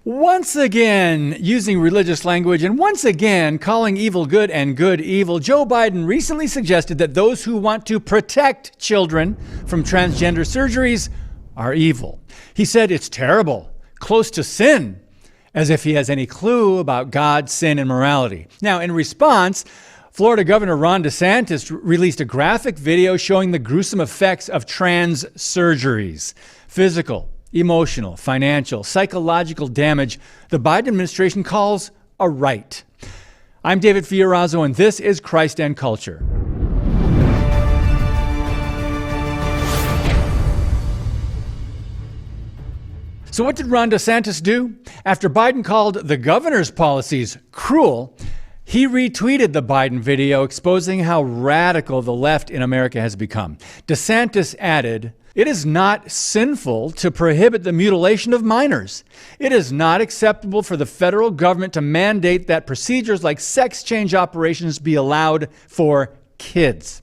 Once again, using religious language and once again calling evil good and good evil, Joe Biden recently suggested that those who want to protect children from transgender surgeries are evil. He said it's terrible, close to sin, as if he has any clue about God, sin, and morality. Now, in response, Florida Governor Ron DeSantis released a graphic video showing the gruesome effects of trans surgeries: physical, emotional, financial, psychological damage the Biden administration calls a right. I'm David Fiorazo, and this is Christ and Culture. So what did Ron DeSantis do? After Biden called the governor's policies cruel, he retweeted the Biden video exposing how radical the left in America has become. DeSantis added, "It is not sinful to prohibit the mutilation of minors. It is not acceptable for the federal government to mandate that procedures like sex change operations be allowed for kids."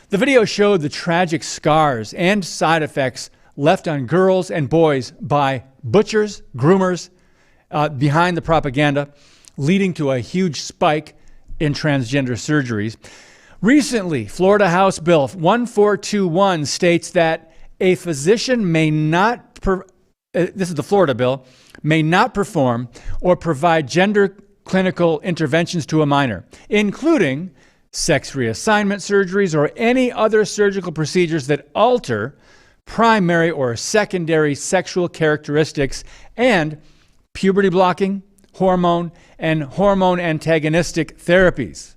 The video showed the tragic scars and side effects left on girls and boys by butchers, groomers, behind the propaganda, leading to a huge spike in transgender surgeries. Recently, Florida House Bill 1421 states that a physician may not, this is the Florida bill, may not perform or provide gender clinical interventions to a minor, including sex reassignment surgeries or any other surgical procedures that alter primary or secondary sexual characteristics, and puberty blocking, hormone, and hormone antagonistic therapies.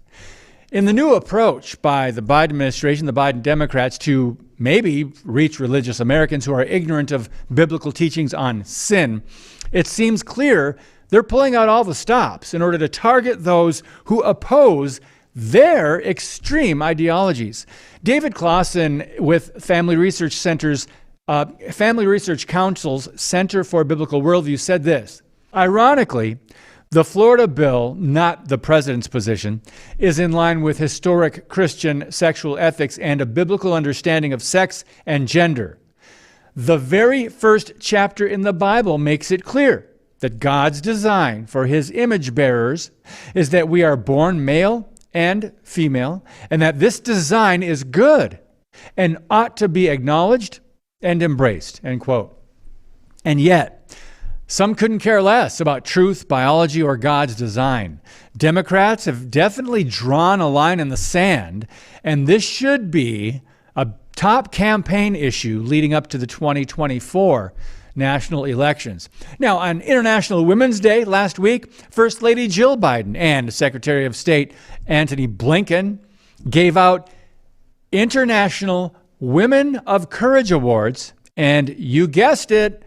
In the new approach by the Biden administration, the Biden Democrats, to maybe reach religious Americans who are ignorant of biblical teachings on sin, it seems clear they're pulling out all the stops in order to target those who oppose their extreme ideologies. David Clausen with Family Research Council's Center for Biblical Worldview said this: "Ironically, the Florida bill, not the president's position, is in line with historic Christian sexual ethics and a biblical understanding of sex and gender. The very first chapter in the Bible makes it clear that God's design for his image bearers is that we are born male and female, and that this design is good and ought to be acknowledged and embraced," end quote. And yet, some couldn't care less about truth, biology, or God's design. Democrats have definitely drawn a line in the sand, and this should be a top campaign issue leading up to the 2024 national elections. Now, on International Women's Day last week, First Lady Jill Biden and Secretary of State Antony Blinken gave out International Women of Courage Awards, and you guessed it,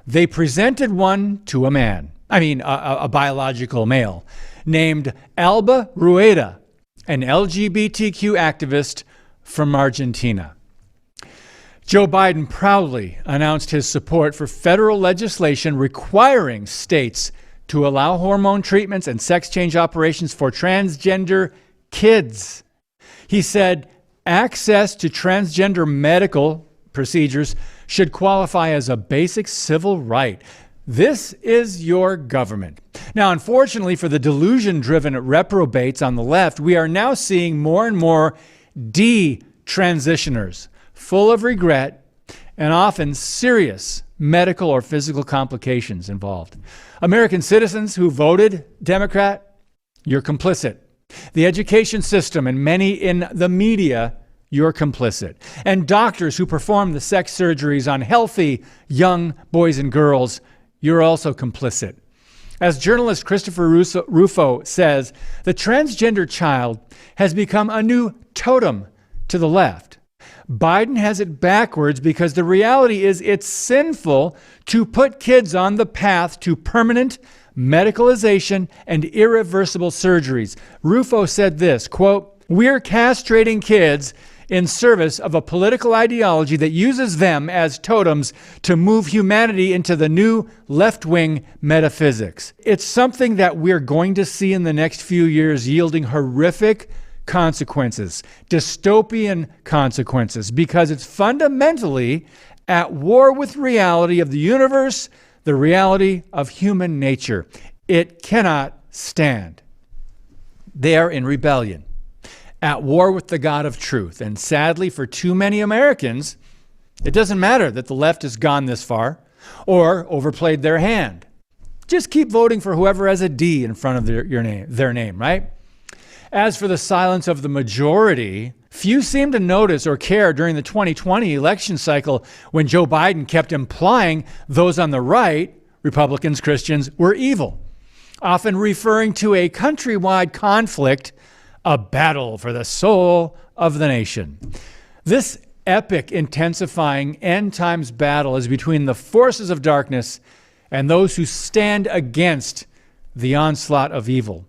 they presented one to a man. A biological male, named Alba Rueda, an LGBTQ activist from Argentina. Joe Biden proudly announced his support for federal legislation requiring states to allow hormone treatments and sex change operations for transgender kids. He said access to transgender medical procedures should qualify as a basic civil right. This is your government. Now, unfortunately for the delusion-driven reprobates on the left, we are now seeing more and more de-transitioners, full of regret and often serious medical or physical complications involved. American citizens who voted Democrat, you're complicit. The education system and many in the media, you're complicit. And doctors who perform the sex surgeries on healthy young boys and girls, you're also complicit. As journalist Christopher Rufo says, the transgender child has become a new totem to the left. Biden has it backwards because the reality is it's sinful to put kids on the path to permanent medicalization and irreversible surgeries. Rufo said this, quote, "We're castrating kids in service of a political ideology that uses them as totems to move humanity into the new left-wing metaphysics. It's something that we're going to see in the next few years yielding horrific consequences, dystopian consequences, because it's fundamentally at war with reality of the universe, the reality of human nature. It cannot stand. They are in rebellion, at war with the God of truth. And sadly, for too many Americans, it doesn't matter that the left has gone this far or overplayed their hand. Just keep voting for whoever has a D in front of their name, right? As for the silence of the majority, few seem to notice or care during the 2020 election cycle when Joe Biden kept implying those on the right, Republicans, Christians, were evil, often referring to a countrywide conflict, a battle for the soul of the nation. This epic, intensifying end times battle is between the forces of darkness and those who stand against the onslaught of evil.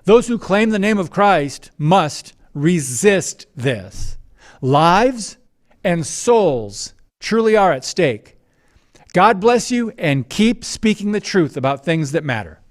Those who claim the name of Christ must resist this. Lives and souls truly are at stake. God bless you, and keep speaking the truth about things that matter.